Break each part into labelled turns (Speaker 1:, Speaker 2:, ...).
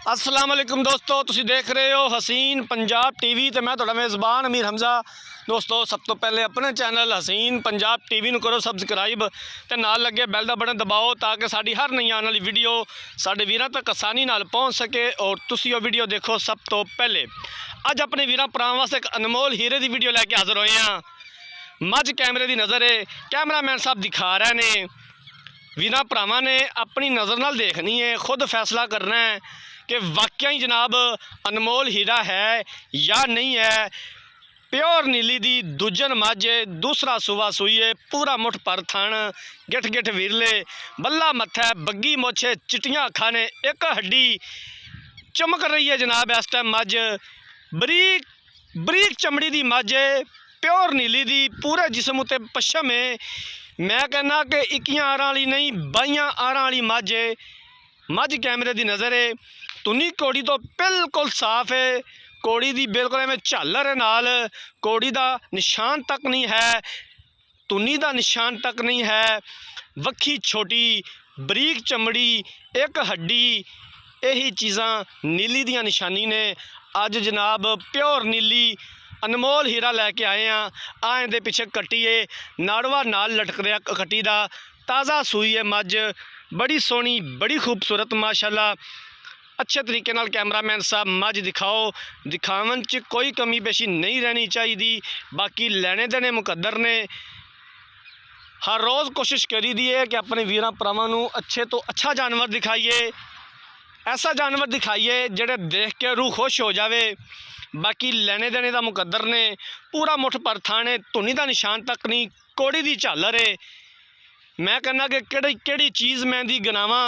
Speaker 1: अस्सलाम वालेकुम दोस्तों, तुसी देख रहे हो हसीन पंजाब टीवी तो मैं तुहाडा मेज़बान अमीर हमजा। दोस्तों सब तो पहले अपने चैनल हसीन पंजाब टीवी नूं करो सबसक्राइब ते नाल लगे बैल दा बटन दबाओ ताकि साडी हर नई आने वाली वीडियो साडे वीरां तक आसानी नाल पहुँच सके और तुसी वो वीडियो देखो सब तो पहले। अज अपने वीरां भरावां वास्ते एक अनमोल हीरे की वीडियो लैके हाज़र होए हां। मझ कैमरे की नज़र है, कैमरामैन साहब दिखा रहे ने, वीरां भरावां ने अपनी नज़र नाल देखनी है, खुद फैसला करना है कि वाकई ही जनाब अनमोल हीरा है या नहीं है। प्योर नीली दी दूजन मझ, दूसरा सूआ सूई है, पूरा मुठ पर थण, गिठ गिठ विरले, बल्ला मत्था, बग्गी मोछे, चिट्टियां अखां ने, एक हड्डी चमक रही है जनाब इस टाइम मझ। बरीक बरीक चमड़ी की मझ है, प्योर नीली दी, पूरे जिसम उत्ते पच्छम है। मैं कहना कि 21 आरां वाली नहीं 22 आरां वाली मझ है। मझ कैमरे की नज़र है, तुनी कोड़ी तो बिल्कुल साफ है, कोड़ी दी बिल्कुल एवें झालर है, नाल कोड़ी दा निशान तक नहीं है, तुनी दा निशान तक नहीं है। वक्खी छोटी, बरीक चमड़ी, एक हड्डी, यही चीज़ां नीली दियां निशानी ने। अज जनाब प्योर नीली अनमोल हीरा लैके आए हैं। आए दे पिछे कट्टी है, नाड़वा नाल लटक रहा कट्टी दा, ताज़ा सूई है मझ, बड़ी सोहनी, बड़ी खूबसूरत माशाल्लाह। अच्छे तरीके नाल कैमरामैन साहब मझ दिखाओ, दिखावन च कोई कमी पेशी नहीं रहनी चाहिए। बाकी लैने देने मुकद्दर ने, हर रोज़ कोशिश करी दी है कि अपने वीरां भरावां नूं अच्छे तो अच्छा जानवर दिखाइए, ऐसा जानवर दिखाइए जिहड़े देख के रूह खुश हो जाए। बाकी लैने देने का मुकद्दर ने, पूरा मुठ पर थाने, धुनी का निशान तक नहीं, कोड़ी की झालर है। मैं कहना कि किहड़ी चीज़ मैं दी गनावा,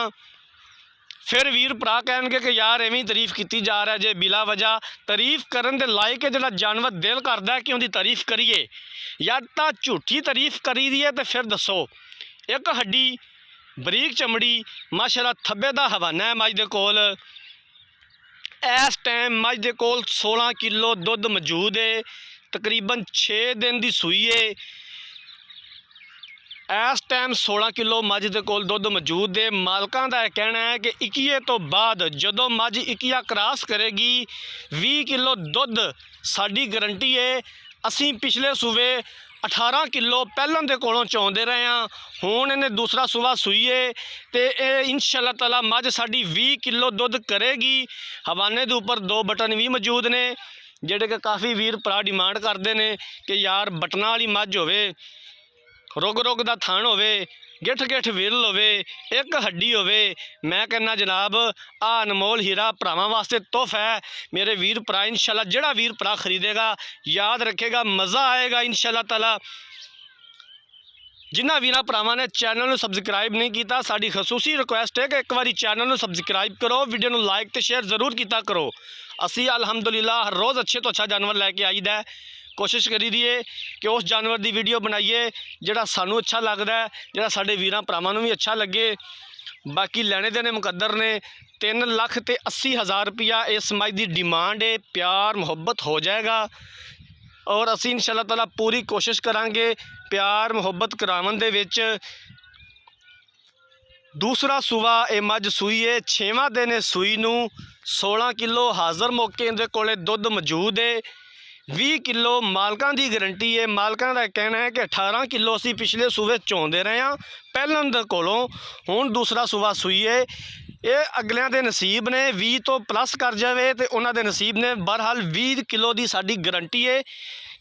Speaker 1: फिर वीर भरा कह कि यार एवं तारीफ की जा रहा है जे बिला वजह। तारीफ करन दे लायक है, जो जानवर दिल करता है कि उनकी तारीफ करिए, या तो झूठी तारीफ करी दी है तो फिर दसो। एक हड्डी, बरीक चमड़ी, माशाल्लाह थब्बे दा हवाना है मझ दे कोल। इस टाइम मझ दे कोल 16 किलो दुध मौजूद है, तकरीबन 6 दिन की सूई है। इस टाइम 16 किलो मझ दे कोल दुध मौजूद है। मालकां दा कहना है कि 21 तो बाद जदों मझ 21 क्रॉस करेगी 20 किलो दुध साडी गारंटी है। असीं पिछले सूबे 18 किलो पहलों के कोलों चौंदे रहे हैं, हुण इन्हें दूसरा सूबा सूई है तो इंशाअल्लाह ताला मझ साडी 20 किलो दुध करेगी। हवाने के उपर 2 बटन भी मौजूद ने, जिहड़े कि काफ़ी वीर भरा डिमांड करते हैं कि यार बटना वाली मझ होवे, रुग रुग दा थान होवे, गिठ गिठ विरल होवे, एक हड्डी होवे। मैं कहना जनाब आ अनमोल हीरा भरावां वास्ते तोहफा है। मेरे वीर भरा इंशाल्लाह जिहड़ा वीर भरा खरीदेगा याद रखेगा, मज़ा आएगा इंशाल्लाह ताला। जिन्हां वीरां भरावां ने चैनल नूं सबसक्राइब नहीं किया, साडी खसूसी रिक्वेस्ट है कि एक बारी चैनल नूं सबसक्राइब करो, वीडियो नूं लाइक तो शेयर जरूर किया करो। असी अलहमदुलिल्लाह हर रोज़ अच्छे तो अच्छा जानवर लैके आईदा है। कोशिश करी दी है कि उस जानवर की वीडियो बनाइए जिहड़ा सानू अच्छा लगता है, जिहड़ा साडे वीरां भरावां नूं भी अच्छा लगे। बाकी लैने देने मुकद्दर ने, 3,80,000 रुपया इस मझ की डिमांड है। प्यार मुहब्बत हो जाएगा और असीं इंशाअल्लाह ताला पूरी कोशिश करांगे प्यार मुहब्बत करावन दे विच। दूसरा सूआ ये मझ सूई है, 6वां दिन है सूई नूं। 16 किलो हाज़र मौके इहदे कोले दुध मौजूद है। 20 किलो मालकां की गारंटी है। मालकां का कहना है कि 18 किलो असीं पिछले सूबे चौंदे रहे हैं पहलों दे कोलों, हुण दूसरा सूबा सूई है। ये अगलियां दे नसीब ने, 20 तो प्लस कर जाए तो उन्हां दे नसीब ने। बहरहाल 20 किलो की साडी गारंटी है,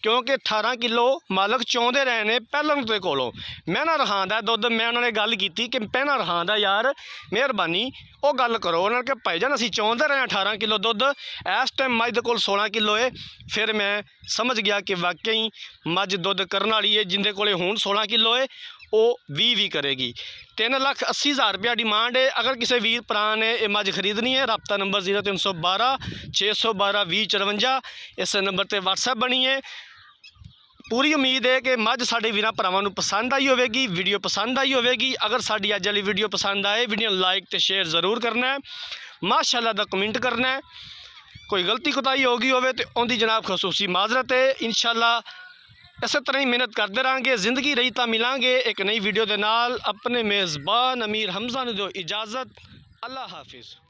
Speaker 1: क्योंकि 18 किलो मालक चौंदे रहे ने पहलों के कोलों। मैना रखांदा दुध, मैं उन्होंने गल की कि पैना रखांदा यार मेहरबानी वो गल करो। उन्होंने कहा भाईजान असीं चौंदे रहे 18 किलो दुध, इस टाइम मझ दे कोल 16 किलो है। फिर मैं समझ गया कि वाकई मझ दुध करने वाली है, जिंदे कोले हुण 16 किलो है वो 20 भी करेगी। 3,80,000 रुपया डिमांड है। अगर किसी वीर भरा ने यह मझ खरीदनी है, रबता नंबर 0312 612 2054, इस नंबर पर व्हाट्सएप बनी है। पूरी उम्मीद है कि मझ साडे वीरां भरावां नूं पसंद आई होवेगी, वीडियो पसंद आई होवेगी। अगर साडी अज वाली वीडियो पसंद आए, वीडियो लाइक तो शेयर ज़रूर करना है, माशाअल्लाह दा कमेंट करना है। कोई गलती कोताही हो गई होवे तो उनकी जनाब खसूसी माजरत है। इंशाअल्लाह इस तरह ही मेहनत करते रहेंगे, जिंदगी रही तो मिलांगे एक नई वीडियो के नाल। अपने मेज़बान अमीर हमजा ने दो इजाज़त, अल्लाह हाफिज़।